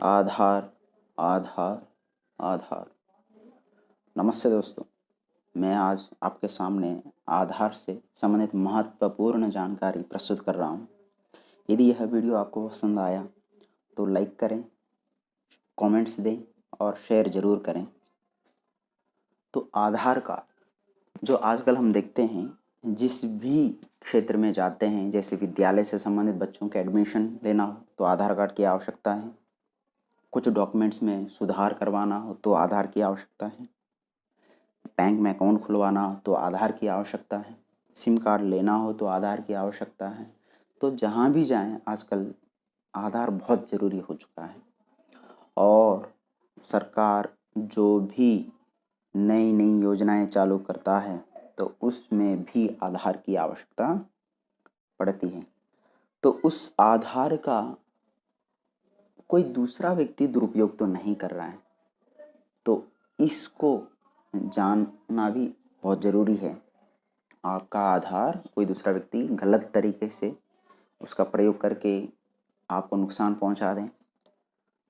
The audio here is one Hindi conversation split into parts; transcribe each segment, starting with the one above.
आधार आधार आधार। नमस्ते दोस्तों, मैं आज आपके सामने आधार से संबंधित महत्वपूर्ण जानकारी प्रस्तुत कर रहा हूँ। यदि यह वीडियो आपको पसंद आया तो लाइक करें, कमेंट्स दें और शेयर ज़रूर करें। तो आधार कार्ड जो आजकल हम देखते हैं, जिस भी क्षेत्र में जाते हैं, जैसे विद्यालय से संबंधित बच्चों के एडमिशन लेना हो तो आधार कार्ड की आवश्यकता है। कुछ डॉक्यूमेंट्स में सुधार करवाना हो तो आधार की आवश्यकता है। बैंक में अकाउंट खुलवाना हो तो आधार की आवश्यकता है। सिम कार्ड लेना हो तो आधार की आवश्यकता है। तो जहाँ भी जाएं आजकल आधार बहुत ज़रूरी हो चुका है। और सरकार जो भी नई नई योजनाएं चालू करता है तो उसमें भी आधार की आवश्यकता पड़ती है। तो उस आधार का कोई दूसरा व्यक्ति दुरुपयोग तो नहीं कर रहा है, तो इसको जानना भी बहुत ज़रूरी है। आपका आधार कोई दूसरा व्यक्ति गलत तरीके से उसका प्रयोग करके आपको नुकसान पहुंचा दें,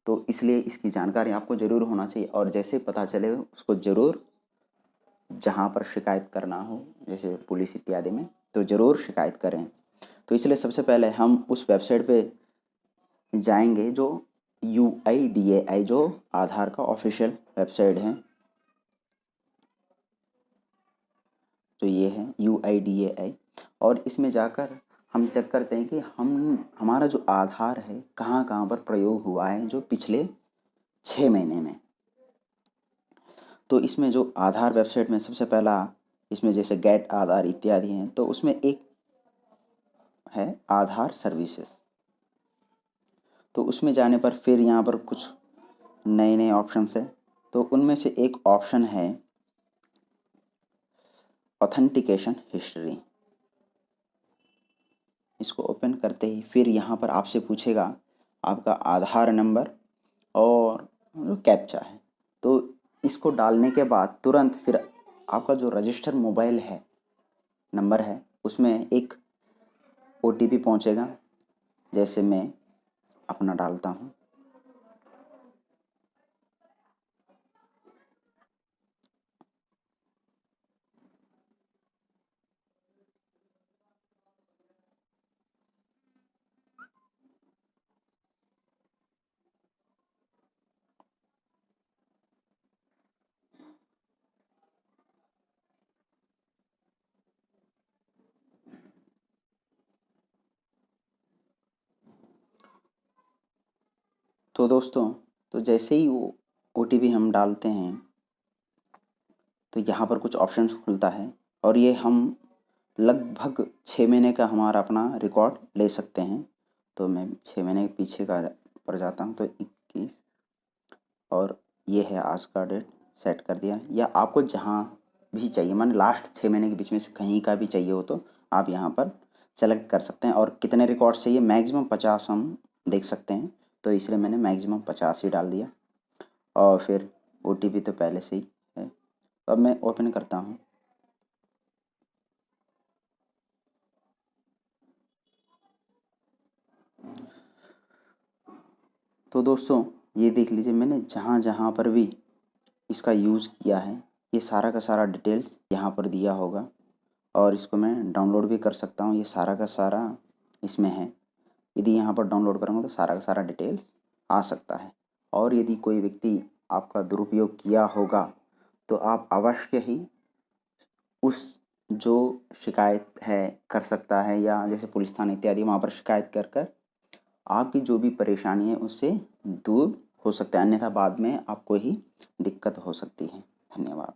तो इसलिए इसकी जानकारी आपको ज़रूर होना चाहिए। और जैसे पता चले उसको ज़रूर जहां पर शिकायत करना हो, जैसे पुलिस इत्यादि में, तो ज़रूर शिकायत करें। तो इसलिए सबसे पहले हम उस वेबसाइट पे जाएंगे जो UIDAI, जो आधार का ऑफिशियल वेबसाइट है। तो ये है UIDAI, और इसमें जाकर हम चेक करते हैं कि हमारा जो आधार है कहाँ कहाँ पर प्रयोग हुआ है जो पिछले 6 महीने में। तो इसमें जो आधार वेबसाइट में सबसे पहला, इसमें जैसे गेट आधार इत्यादि हैं, तो उसमें एक है आधार सर्विसेज। तो उसमें जाने पर फिर यहाँ पर कुछ नए नए ऑप्शंस है। तो उनमें से एक ऑप्शन है ऑथेंटिकेशन हिस्ट्री। इसको ओपन करते ही फिर यहाँ पर आपसे पूछेगा आपका आधार नंबर और जो कैप्चा है। तो इसको डालने के बाद तुरंत फिर आपका जो रजिस्टर मोबाइल है नंबर है उसमें एक OTP पहुँचेगा। जैसे मैं अपना डालता हूँ। तो दोस्तों, तो जैसे ही वो OTP हम डालते हैं तो यहाँ पर कुछ ऑप्शंस खुलता है, और ये हम लगभग 6 महीने का हमारा अपना रिकॉर्ड ले सकते हैं। तो मैं 6 महीने के पीछे का पर जाता हूँ, तो 21, और ये है आज का डेट सेट कर दिया। या आपको जहाँ भी चाहिए, मान लास्ट 6 महीने के बीच में से कहीं का भी चाहिए हो तो आप यहाँ पर सेलेक्ट कर सकते हैं। और कितने रिकॉर्ड्स चाहिए, मैक्सिमम 50 हम देख सकते हैं, तो इसलिए मैंने मैक्सिमम 50 ही डाल दिया। और फिर OTP तो पहले से ही है। अब मैं ओपन करता हूँ। तो दोस्तों, ये देख लीजिए, मैंने जहाँ जहाँ पर भी इसका यूज़ किया है ये सारा का सारा डिटेल्स यहाँ पर दिया होगा, और इसको मैं डाउनलोड भी कर सकता हूँ। ये सारा का सारा इसमें है। यदि यहाँ पर डाउनलोड करूँगा तो सारा का सारा डिटेल्स आ सकता है। और यदि कोई व्यक्ति आपका दुरुपयोग किया होगा तो आप अवश्य ही उस जो शिकायत है कर सकता है, या जैसे पुलिस थाना इत्यादि वहाँ पर शिकायत कर कर आपकी जो भी परेशानी है उससे दूर हो सकता है, अन्यथा बाद में आपको ही दिक्कत हो सकती है। धन्यवाद।